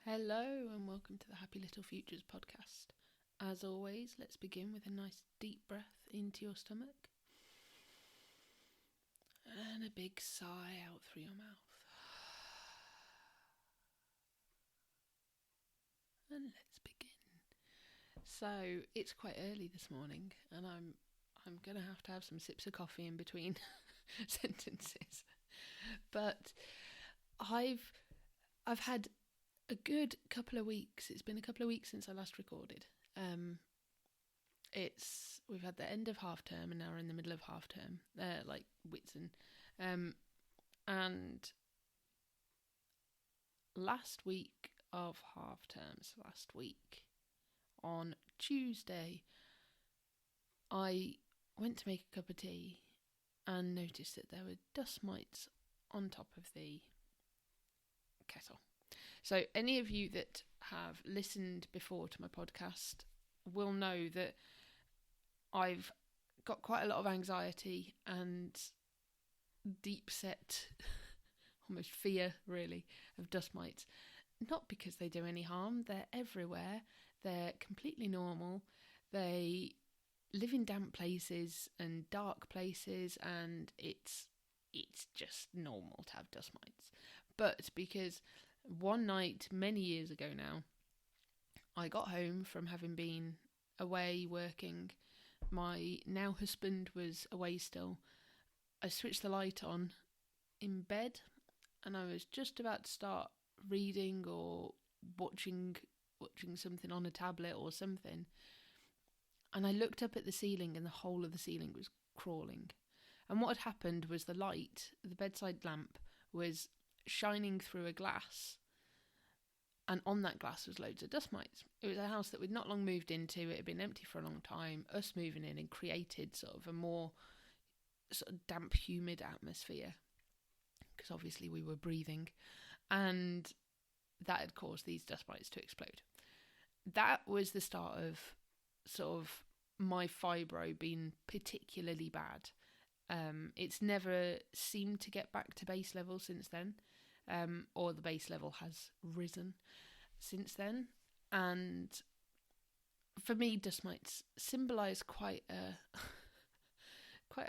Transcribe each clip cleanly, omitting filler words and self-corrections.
Hello and welcome to the Happy Little Futures podcast. As always, let's begin with a nice deep breath into your stomach and a big sigh out through your mouth. And let's begin. So it's quite early this morning, and I'm gonna have to have some sips of coffee in between sentences. But I've had a good couple of weeks. It's been a couple of weeks since I last recorded. We've had the end of half term and now we're in the middle of half term, like Whitsun. And last week of half terms, last week on Tuesday, I went to make a cup of tea and noticed that there were dust mites on top of the kettle. So any of you that have listened before to my podcast will know that I've got quite a lot of anxiety and deep set, almost fear really, of dust mites. Not because they do any harm, they're everywhere, they're completely normal, they live in damp places and dark places, and it's just normal to have dust mites. But because one night, many years ago now, I got home from having been away working. My now husband was away still. I switched the light on in bed and I was just about to start reading or watching something on a tablet or something. And I looked up at the ceiling and the whole of the ceiling was crawling. And what had happened was the bedside lamp, was shining through a glass, and on that glass was loads of dust mites. It was a house that we'd not long moved into. It had been empty for a long time. Us moving in and created sort of a more sort of damp, humid atmosphere, because obviously we were breathing, and that had caused these dust mites to explode. That was the start of sort of my fibro being particularly bad. It's never seemed to get back to base level since then, or the base level has risen since then. And for me, dust mites symbolise quite a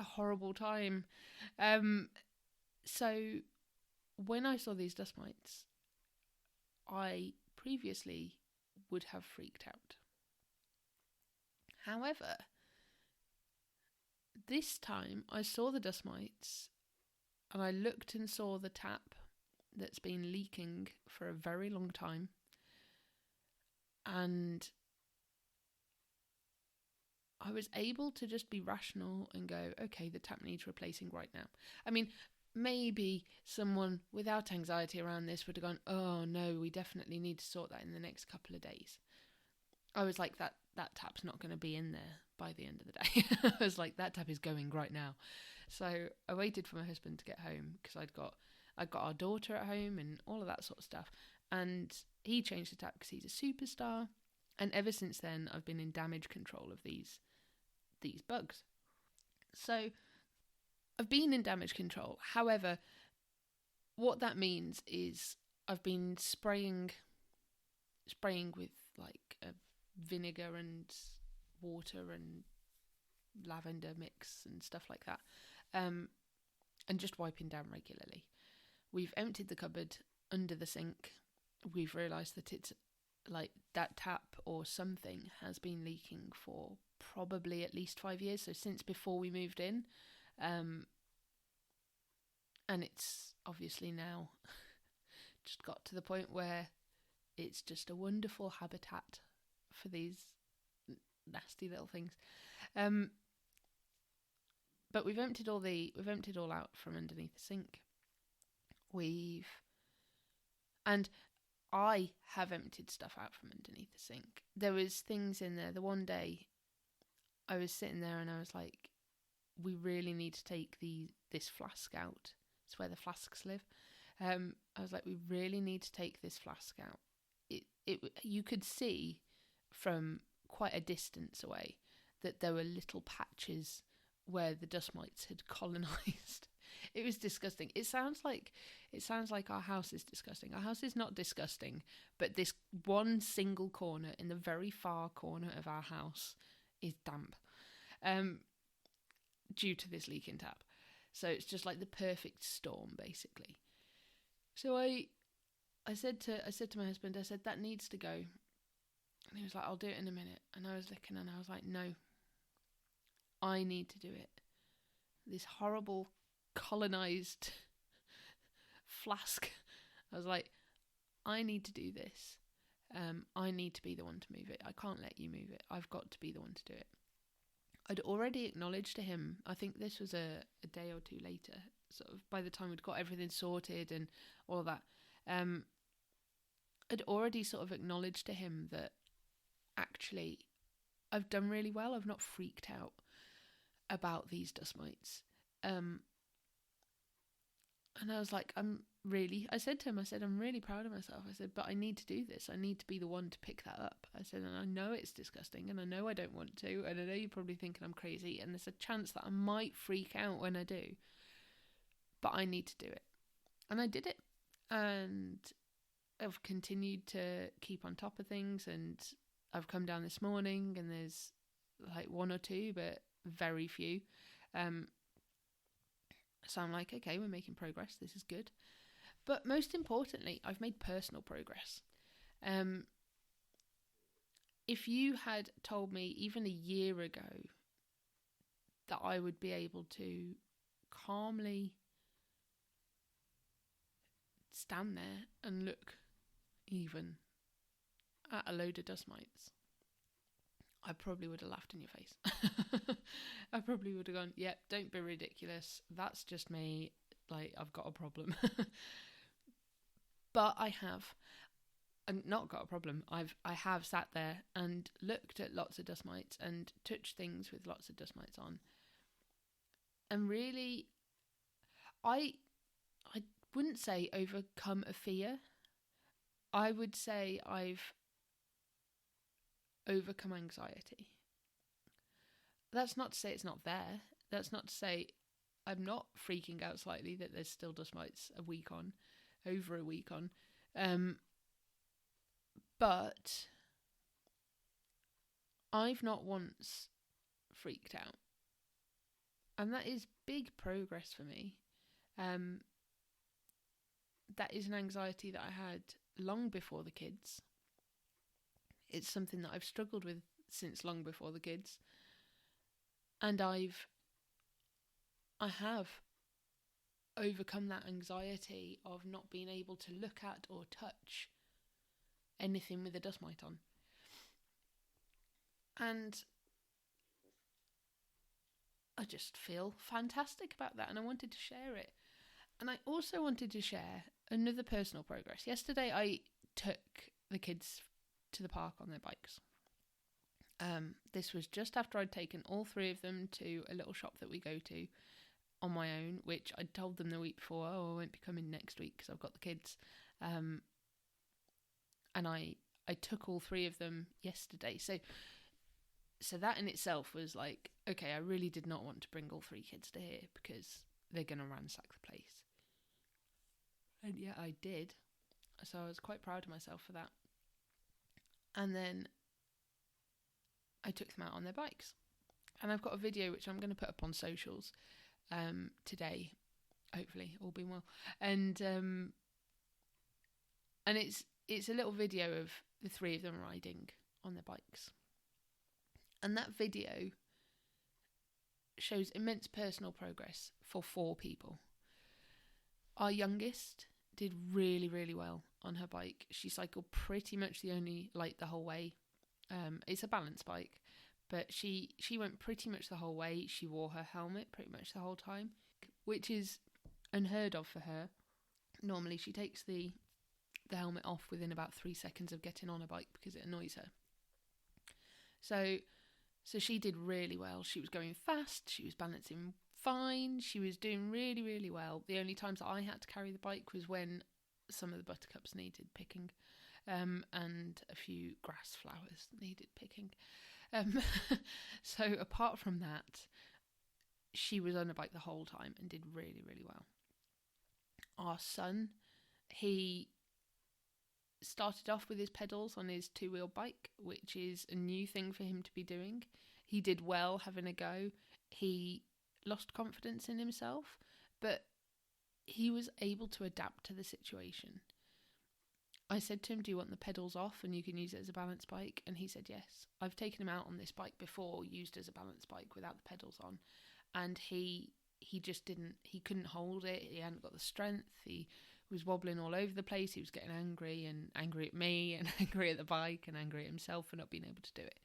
horrible time. So when I saw these dust mites, I previously would have freaked out. However, this time I saw the dust mites and I looked and saw the tap that's been leaking for a very long time, and I was able to just be rational and go, okay, the tap needs replacing right now. I mean, maybe someone without anxiety around this would have gone, oh no, we definitely need to sort that in the next couple of days. I was like, that tap's not going to be in there by the end of the day. I was like, that tap is going right now. So I waited for my husband to get home, because I'd got our daughter at home and all of that sort of stuff. And he changed the tap because he's a superstar. And ever since then, I've been in damage control of these bugs. So I've been in damage control. However, what that means is I've been spraying with like a vinegar and water and lavender mix and stuff like that, and just wiping down regularly. We've emptied the cupboard under the sink. We've realised that it's like that tap or something has been leaking for probably at least 5 years, so since before we moved in, and it's obviously now just got to the point where it's just a wonderful habitat for these nasty little things. But we've emptied all out from underneath the sink. And I have emptied stuff out from underneath the sink. There was things in there. The one day I was sitting there and I was like, we really need to take this flask out. It's where the flasks live. I was like, we really need to take this flask out. You could see from quite a distance away that there were little patches where the dust mites had colonised. It was disgusting. It sounds like our house is disgusting. Our house is not disgusting, but this one single corner in the very far corner of our house is damp, due to this leaking tap. So it's just like the perfect storm, basically. So I said to my husband, I said, that needs to go. And he was like, I'll do it in a minute. And I was looking and I was like, no, I need to do it. This horrible colonized flask. I was like, I need to do this. I need to be the one to move it. I can't let you move it. I've got to be the one to do it. I'd already acknowledged to him, I think this was a day or two later, sort of by the time we'd got everything sorted and all of that, I'd already sort of acknowledged to him that actually I've done really well. I've not freaked out about these dust mites. And I was like, I said to him, I'm really proud of myself. I said, but I need to do this. I need to be the one to pick that up. I said, and I know it's disgusting and I know I don't want to. And I know you're probably thinking I'm crazy. And there's a chance that I might freak out when I do. But I need to do it. And I did it. And I've continued to keep on top of things. And I've come down this morning and there's like one or two, but very few. So I'm like, okay, we're making progress. This is good. But most importantly, I've made personal progress. If you had told me even a year ago that I would be able to calmly stand there and look even at a load of dust mites, I probably would have laughed in your face. I probably would have gone, yep, don't be ridiculous. That's just me. Like, I've got a problem. But I have not got a problem. I have sat there and looked at lots of dust mites and touched things with lots of dust mites on. And really, I wouldn't say overcome a fear. I would say I've overcome anxiety. That's not to say it's not there. That's not to say I'm not freaking out slightly that there's still dust mites over a week on. But I've not once freaked out. And that is big progress for me. That is an anxiety that I had long before the kids. It's something that I've struggled with since long before the kids. And I have overcome that anxiety of not being able to look at or touch anything with a dust mite on. And I just feel fantastic about that, and I wanted to share it. And I also wanted to share another personal progress. Yesterday I took the kids to the park on their bikes. This was just after I'd taken all three of them to a little shop that we go to on my own, which I'd told them the week before, I won't be coming next week because I've got the kids. And I took all three of them yesterday. So that in itself was like, okay, I really did not want to bring all three kids to here because they're going to ransack the place. And yeah, I did. So I was quite proud of myself for that. And then I took them out on their bikes. And I've got a video which I'm going to put up on socials today, hopefully, all being well. And it's a little video of the three of them riding on their bikes. And that video shows immense personal progress for 4 people. Our youngest did really, really well on her bike. She cycled pretty much the whole way. It's a balance bike, but she went pretty much the whole way. She wore her helmet pretty much the whole time, which is unheard of for her. Normally she takes the helmet off within about 3 seconds of getting on a bike because it annoys her. So she did really well. She was going fast. She was balancing fine. She was doing really, really well. The only times I had to carry the bike was when some of the buttercups needed picking, and a few grass flowers needed picking. So apart from that, she was on a bike the whole time and did really, really well. Our son, he started off with his pedals on his two-wheel bike, which is a new thing for him to be doing. He did well having a go. He lost confidence in himself, but he was able to adapt to the situation. I said to him, do you want the pedals off and you can use it as a balance bike? And he said yes. I've taken him out on this bike before, used as a balance bike without the pedals on, and he just couldn't hold it. He hadn't got the strength. He was wobbling all over the place. He was getting angry at me and angry at the bike and angry at himself for not being able to do it.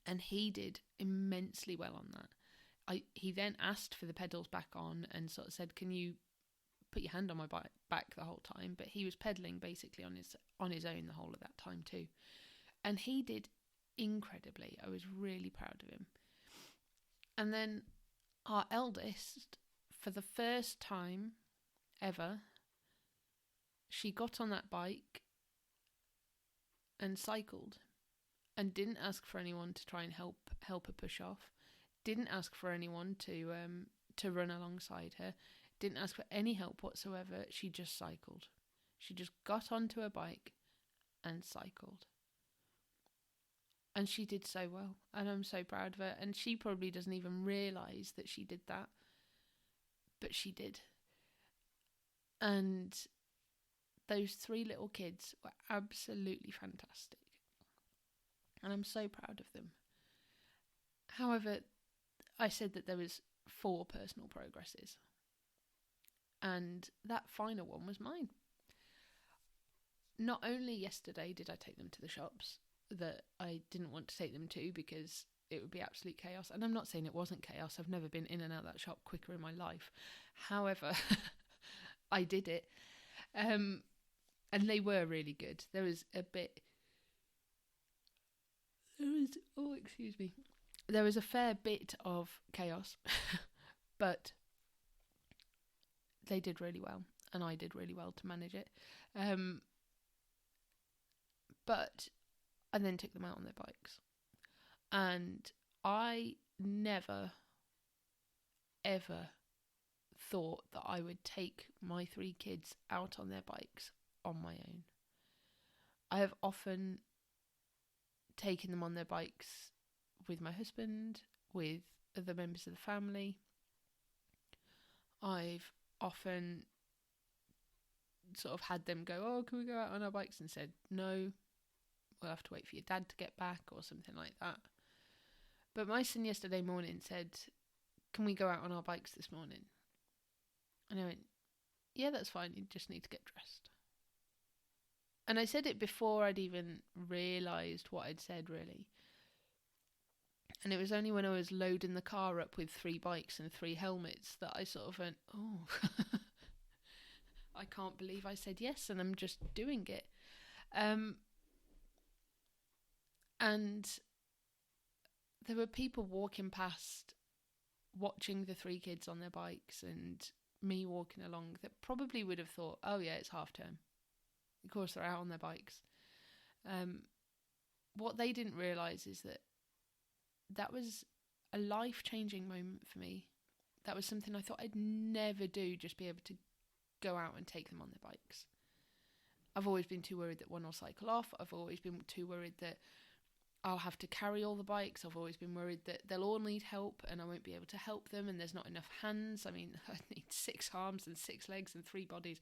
And he did immensely well on that. He then asked for the pedals back on and sort of said, can you put your hand on my back the whole time? But he was pedaling basically on his own the whole of that time too. And he did incredibly. I was really proud of him. And then our eldest, for the first time ever, she got on that bike and cycled and didn't ask for anyone to try and help her push off, didn't ask for anyone to run alongside her, didn't ask for any help whatsoever. She just cycled. She just got onto her bike and cycled. And she did so well, and I'm so proud of her. And she probably doesn't even realise that she did that, but she did. And those 3 little kids were absolutely fantastic, and I'm so proud of them. However, I said that there was 4 personal progresses, and that final one was mine. Not only yesterday did I take them to the shops that I didn't want to take them to because it would be absolute chaos, and I'm not saying it wasn't chaos. I've never been in and out of that shop quicker in my life. However, I did it, and they were really good. There was a fair bit of chaos, but they did really well, and I did really well to manage it. But I then took them out on their bikes, and I never, ever thought that I would take my 3 kids out on their bikes on my own. I have often taken them on their bikes with my husband, with other members of the family. I've often sort of had them go, oh, can we go out on our bikes? And said, no, we'll have to wait for your dad to get back or something like that. But my son yesterday morning said, can we go out on our bikes this morning? And I went, yeah, that's fine. You just need to get dressed. And I said it before I'd even realised what I'd said, really. And it was only when I was loading the car up with 3 bikes and 3 helmets that I sort of went, oh, I can't believe I said yes, and I'm just doing it. And there were people walking past, watching the 3 kids on their bikes and me walking along, that probably would have thought, oh yeah, it's half term. Of course they're out on their bikes. What they didn't realise is that was a life-changing moment for me. That was something I thought I'd never do, just be able to go out and take them on their bikes. I've always been too worried that one will cycle off. I've always been too worried that I'll have to carry all the bikes. I've always been worried that they'll all need help and I won't be able to help them, and there's not enough hands. I mean, I need 6 arms and 6 legs and 3 bodies,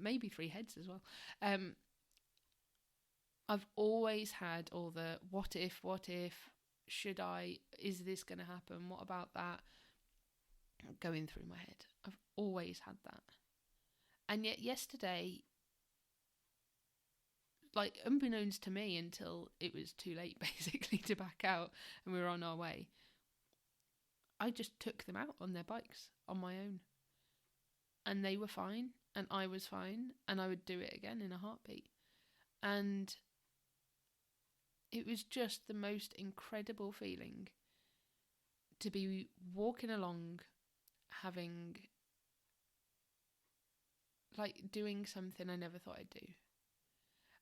maybe 3 heads as well. I've always had all the what if, should I, is this going to happen, what about that, going through my head. I've always had that. And yet yesterday, like, unbeknownst to me until it was too late basically to back out and we were on our way, I just took them out on their bikes on my own, and they were fine and I was fine, and I would do it again in a heartbeat. And it was just the most incredible feeling to be walking along, having, like, doing something I never thought I'd do.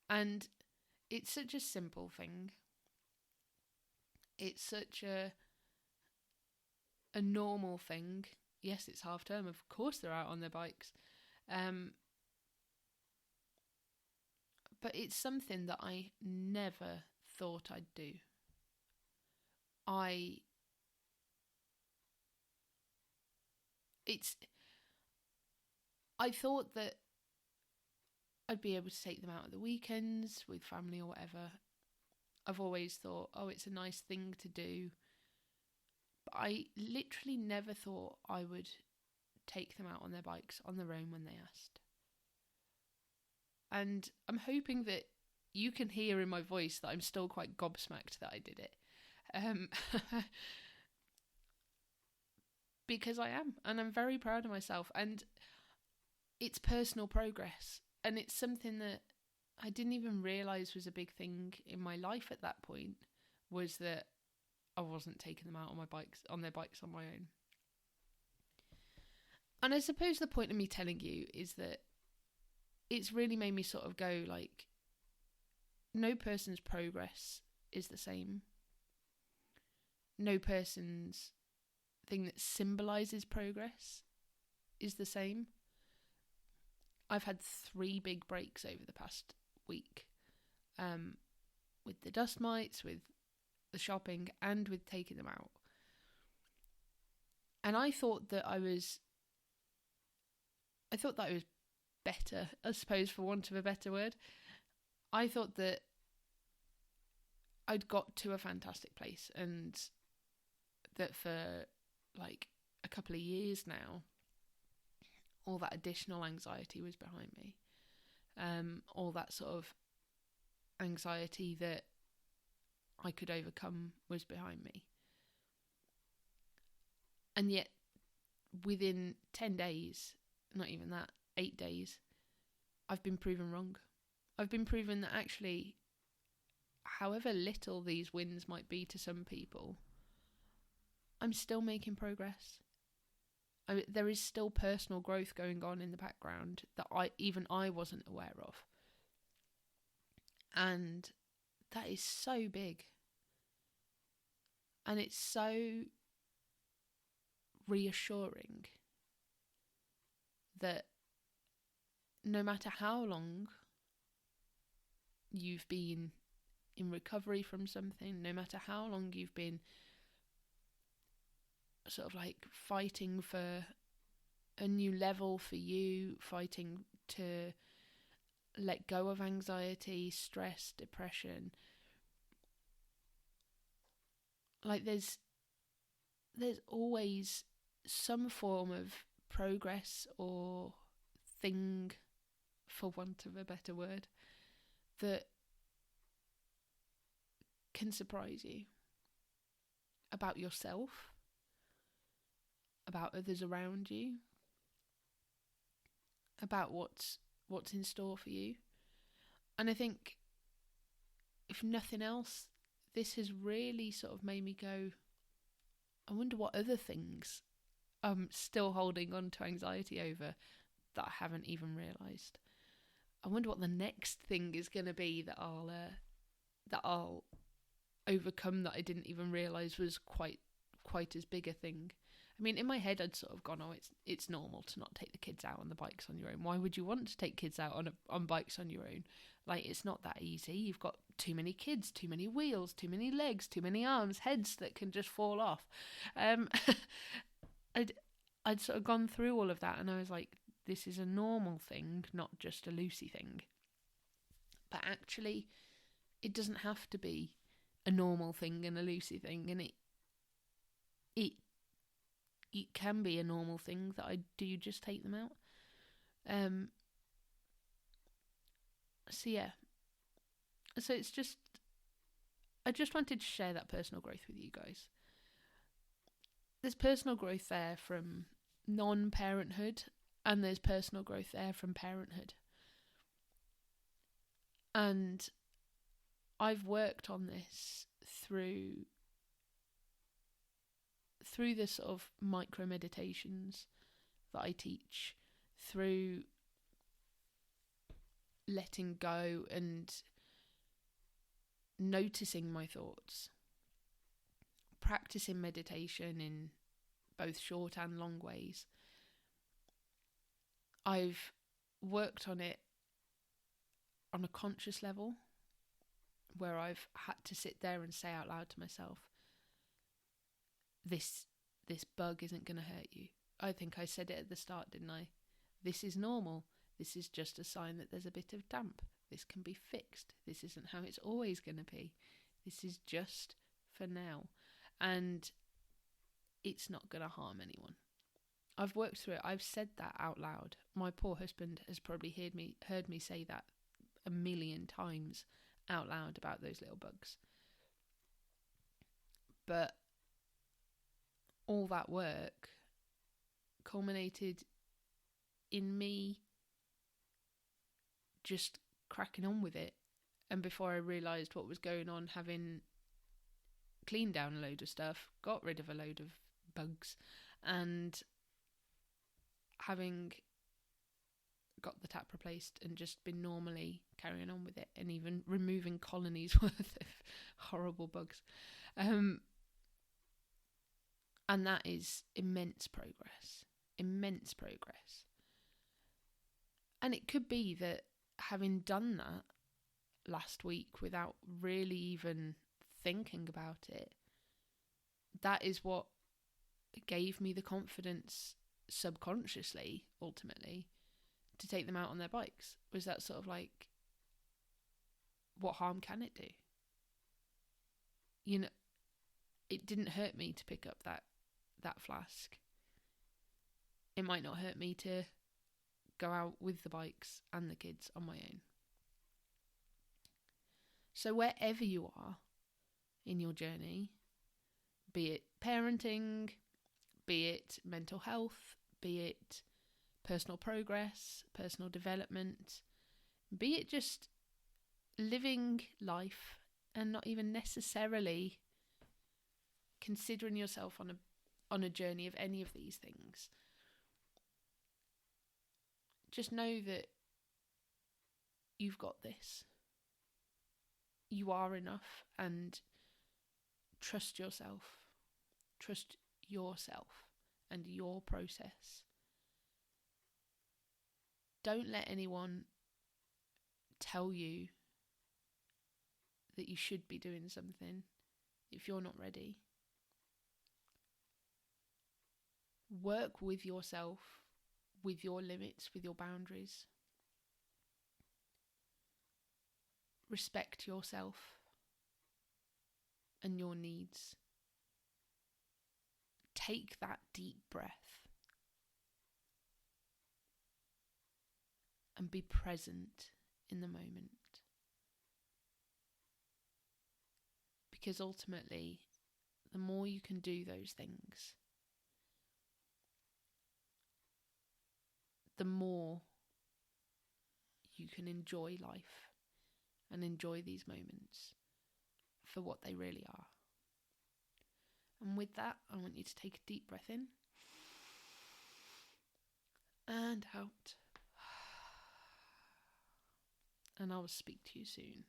And it's such a simple thing. It's such a a normal thing. Yes, it's half term. Of course they're out on their bikes. But it's something that I never thought I'd do. I thought that I'd be able to take them out at the weekends with family or whatever. I've always thought, oh, it's a nice thing to do. But I literally never thought I would take them out on their bikes on their own when they asked. And I'm hoping that you can hear in my voice that I'm still quite gobsmacked that I did it. Because I am, and I'm very proud of myself. And it's personal progress. And it's something that I didn't even realise was a big thing in my life at that point, was that I wasn't taking them out on their bikes on my own. And I suppose the point of me telling you is that it's really made me sort of go like, no person's progress is the same. No person's thing that symbolises progress is the same. I've had 3 big breaks over the past week, with the dust mites, with the shopping, and with taking them out. And I thought that I was better, I suppose, for want of a better word. I thought that I'd got to a fantastic place, and that for like a couple of years now, all that additional anxiety was behind me. All that sort of anxiety that I could overcome was behind me. And yet, within 10 days, not even that, 8 days, I've been proven wrong. I've been proven that actually, however little these wins might be to some people, I'm still making progress. There is still personal growth going on in the background that I wasn't aware of. And that is so big. And it's so reassuring that no matter how long you've been in recovery from something, no matter how long you've been sort of like fighting for a new level for you, fighting to let go of anxiety, stress, depression, like there's always some form of progress or thing, for want of a better word, that can surprise you about yourself, about others around you, about what's in store for you. And I think, if nothing else, this has really sort of made me go, I wonder what other things I'm still holding on to anxiety over that I haven't even realised. I wonder what the next thing is going to be that I'll overcome that I didn't even realise was quite as big a thing. I mean, in my head, I'd sort of gone, oh, it's normal to not take the kids out on the bikes on your own. Why would you want to take kids out on bikes on your own? Like, it's not that easy. You've got too many kids, too many wheels, too many legs, too many arms, heads that can just fall off. I'd sort of gone through all of that, and I was like, this is a normal thing, not just a Lucy thing. But actually, it doesn't have to be a normal thing and a Lucy thing, and it can be a normal thing that I do just take them out. So yeah. So it's just, I just wanted to share that personal growth with you guys. There's personal growth there from non-parenthood, and there's personal growth there from parenthood. And I've worked on this through the sort of micro meditations that I teach, through letting go and noticing my thoughts, practicing meditation in both short and long ways. I've worked on it on a conscious level, where I've had to sit there and say out loud to myself, this bug isn't going to hurt you. I think I said it at the start, didn't I? This is normal. This is just a sign that there's a bit of damp. This can be fixed. This isn't how it's always going to be. This is just for now. And it's not going to harm anyone. I've worked through it. I've said that out loud. My poor husband has probably heard me say that a million times out loud about those little bugs. But all that work culminated in me just cracking on with it. And before I realised what was going on, having cleaned down a load of stuff, got rid of a load of bugs, and having got the tap replaced and just been normally carrying on with it, and even removing colonies worth of horrible bugs. And that is immense progress. And it could be that having done that last week without really even thinking about it, that is what gave me the confidence subconsciously, ultimately, to take them out on their bikes. Was that sort of like, what harm can it do? You know, it didn't hurt me to pick up that flask. It might not hurt me to go out with the bikes and the kids on my own. So wherever you are in your journey, be it parenting, be it mental health, be it personal progress, personal development, be it just living life and not even necessarily considering yourself on a journey of any of these things, just know that you've got this. You are enough, and trust yourself. Trust yourself and your process. Don't let anyone tell you that you should be doing something if you're not ready. Work with yourself, with your limits, with your boundaries. Respect yourself and your needs. Take that deep breath and be present in the moment. Because ultimately, the more you can do those things, the more you can enjoy life and enjoy these moments for what they really are. And with that, I want you to take a deep breath in and out. And I will speak to you soon.